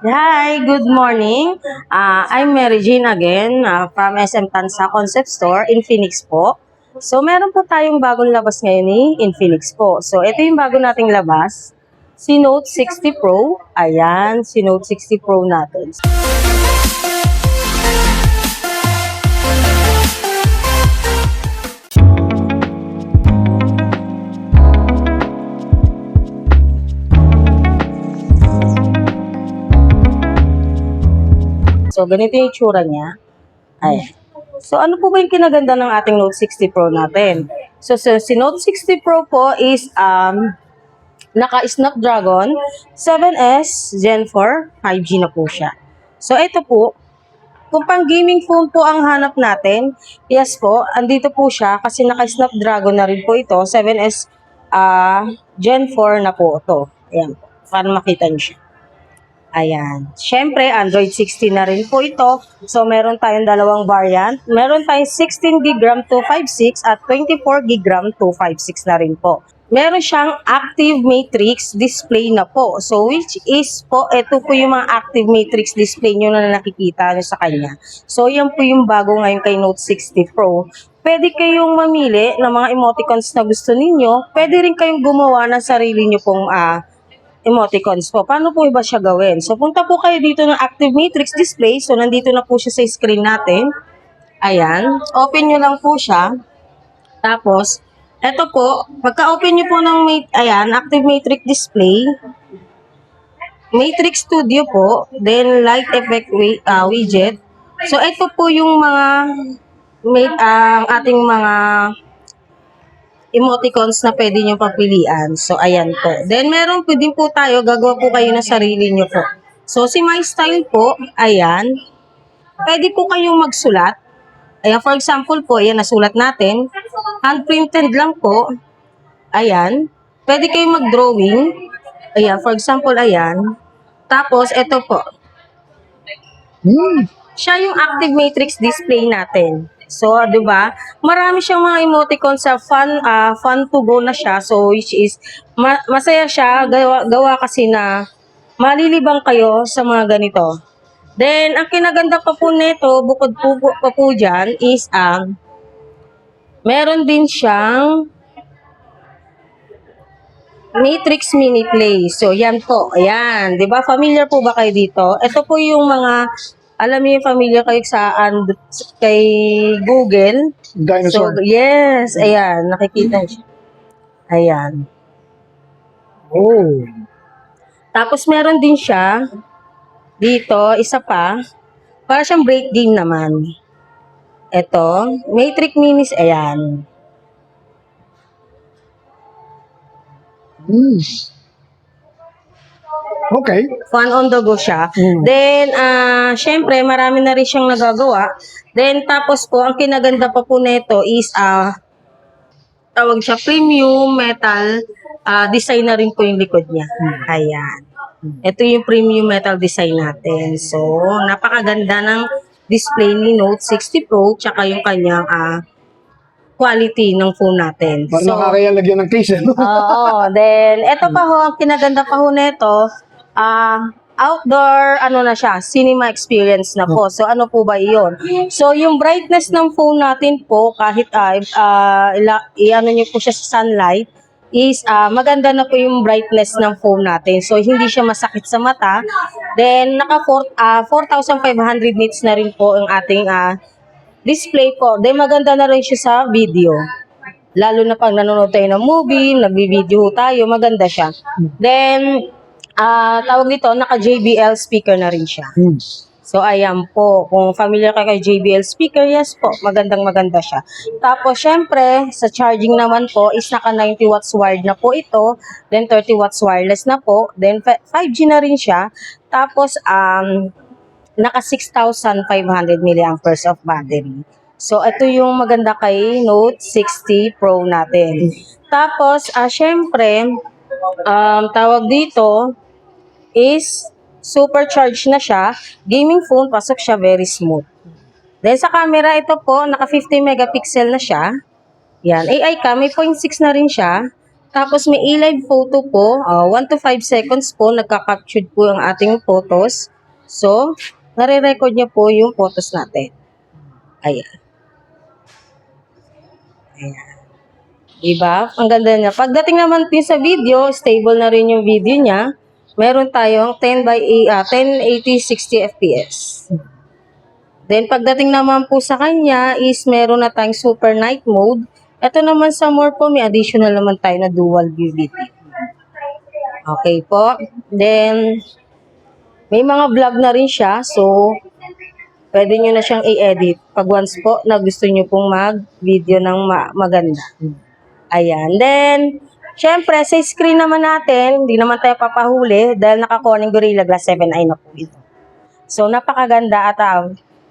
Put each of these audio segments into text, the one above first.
Hi, good morning. I'm Mary Jane again from SM Tansa Concept Store in Phoenix po. So, meron po tayong bagong labas ngayon ni Infinix po. So, ito yung bago nating labas. Si Note 60 Pro. Ayan, si Note 60 Pro natin. So, ganito yung itsura niya. Ayan. So, ano po ba yung kinaganda ng ating Note 60 Pro natin? So, si Note 60 Pro po is naka-Snapdragon 7S Gen 4 5G na po siya. So, ito po, kung pang gaming phone po ang hanap natin, yes po, andito po siya kasi naka-Snapdragon na rin po ito, 7S Gen 4 na po ito. Ayan po, para makita niyo siya. Ayan. Siyempre, Android 16 na rin po ito. So, meron tayong dalawang variant. Meron tayong 16GB RAM 256 at 24GB RAM 256 na rin po. Meron siyang active matrix display na po. So, which is po, ito po yung mga active matrix display nyo na nakikita nyo sa kanya. So, yan po yung bago ngayon kay Note 60 Pro. Pwede kayong mamili ng mga emoticons na gusto ninyo. Pwede rin kayong gumawa ng sarili nyo pong emoticons po. Paano po iba siya gawin? So, punta po kayo dito ng Active Matrix Display. So, nandito na po siya sa screen natin. Ayan. Open nyo lang po siya. Tapos, eto po, pagka-open nyo po ng Active Matrix Display, Matrix Studio po, then Light Effect widget. So, ito po yung mga ating mga emoticons na pwede nyo papilian. So, ayan po. Then, meron po din po tayo, gagawa po kayo ng sarili nyo po. So, si My Style po, ayan. Pwede po kayong magsulat. Ayan, for example po, ayan, nasulat natin. Hand-printed lang po. Ayan. Pwede kayong mag-drawing. Ayan, for example, ayan. Tapos, ito po. Siya yung active matrix display natin. So, 'di ba? Marami siyang mga emoticon sa fun to go na siya. So, which is masaya siya gawa kasi na malilibang kayo sa mga ganito. Then, ang kinaganda pa po nito, bukod po pa po diyan is meron din siyang Matrix Mini Play. So, yan po. Ayan. 'Di ba? Familiar po ba kayo dito? Ito po yung mga alam niyo yung familiar kayo kay Google. Dinosaur. So, yes. Ayan. Nakikita siya. Ayan. Oh. Tapos, meron din siya dito, isa pa. Para siyang break game naman. Ito. Matrix Minis. Ayan. Okay. Fun on the go siya. Then, syempre, marami na rin siyang nagagawa. Then, tapos po, ang kinaganda pa po nito is, tawag siya premium metal design na rin po yung likod niya. Ayan. Ito yung premium metal design natin. So, napakaganda ng display ni Note 60 Pro tsaka yung kanyang quality ng phone natin. Parang nakakaya lagyan ng case. Oo. Then, ito pa ho, ang kinaganda pa ho nito, outdoor, ano na siya, cinema experience na po. So, ano po ba iyon? So, yung brightness ng phone natin po, kahit i-ano nyo po siya sa sunlight, is maganda na po yung brightness ng phone natin. So, hindi siya masakit sa mata. Then, naka 4,500 nits na rin po ang ating display po. Then, maganda na rin siya sa video. Lalo na pag nanonood tayo ng movie, nagbi-video tayo, maganda siya. Then, tawag dito, naka-JBL speaker na rin siya. So, ayan po. Kung familiar ka kay JBL speaker, yes po, magandang-maganda siya. Tapos, syempre, sa charging naman po, is naka 90 watts wired na po ito. Then, 30 watts wireless na po. Then, 5G na rin siya. Tapos, naka 6,500 milliamperes of battery. So, ito yung maganda kay Note 60 Pro natin. Tapos, syempre, tawag dito is supercharged na siya. Gaming phone, pasok siya, very smooth. Then, sa camera, ito po, naka 50 megapixel na siya. Yan, AI cam, may 0.6 na rin siya. Tapos may e-live photo po, 1 to 5 seconds po, nagka-capture po ang ating photos. So, nare-record niya po yung photos natin. Ayan. Ayan. Diba? Ang ganda niya. Pagdating naman din sa video, stable na rin yung video niya. Meron tayong 1080 60 fps. Then, pagdating naman po sa kanya is meron na tayong super night mode. Ito naman sa more po, may additional naman tayo na dual view video. Okay po. Then, may mga vlog na rin siya. So, pwede nyo na siyang i-edit pag once po na gusto nyo pong mag-video ng maganda. Ayan. Then, syempre, sa screen naman natin, hindi naman tayo papahuli dahil naka-Corning Gorilla Glass 7i na po ito. So, napakaganda at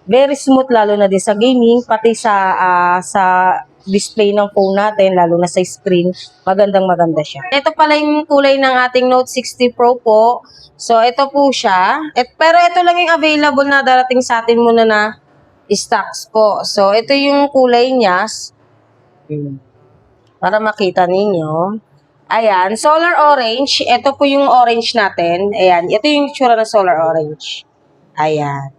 very smooth lalo na din sa gaming, pati sa display ng phone natin, lalo na sa screen, magandang-maganda siya. Ito pala yung kulay ng ating Note 60 Pro po. So, ito po siya. Pero ito lang yung available na darating sa atin muna na stocks po. So, ito yung kulay niya. Para makita ninyo. Ayan, solar orange. Ito po yung orange natin. Ayan, ito yung tsura ng solar orange. Ayan.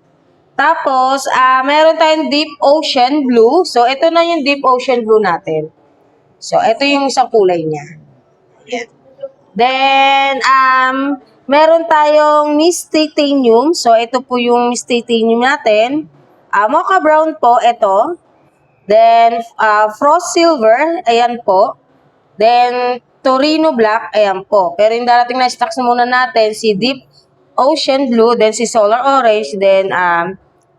Tapos, meron tayong deep ocean blue. So, ito na yung deep ocean blue natin. So, ito yung isang kulay niya. Ayan. Then, meron tayong Miss Titanium. So, ito po yung Miss Titanium natin. Mocha brown po, ito. Then, Frost Silver, ayan po. Then, Torino Black, ayan po. Pero yung darating na stocks muna natin, si Deep Ocean Blue, then si Solar Orange, then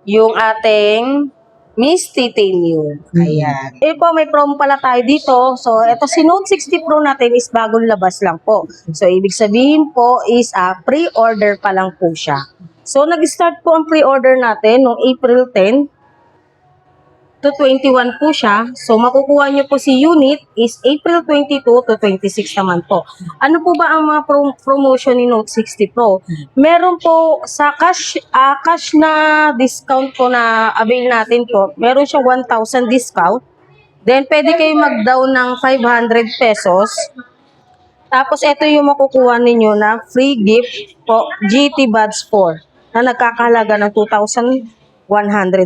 yung ating Miss Titanium. Ayan. Po, may promo pala tayo dito. So, ito si Note 60 Pro natin is bagong labas lang po. So, ibig sabihin po is pre-order pa lang po siya. So, nag-start po ang pre-order natin noong April 10 to 21 po siya. So, makukuha nyo po si unit is April 22 to 26 naman po. Ano po ba ang mga promotion ni Note 60 Pro? Meron po sa cash na discount po na avail natin po. Meron siya 1,000 discount. Then, pwede kayo mag-down ng 500 pesos. Tapos, ito yung makukuha ninyo na free gift po, GT Buds 4 na nagkakahalaga ng 2,100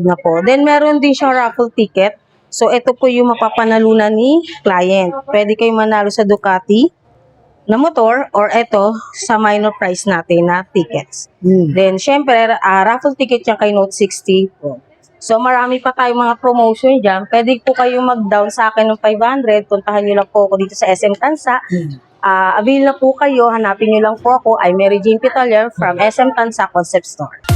na po. Then, meron din siyang raffle ticket. So, ito po yung mapapanalunan ni client. Pwede kayo manalo sa Ducati na motor or ito sa minor price natin na tickets. Then, syempre, raffle ticket yan kay Note 60 po. So, marami pa tayong mga promotion dyan. Pwede po kayong mag-down sa akin ng 500. Puntahan nyo lang po ako dito sa SM Tansa. Avail na po kayo. Hanapin nyo lang po ako. I'm Mary Jane Pitalier from SM Tansa Concept Store.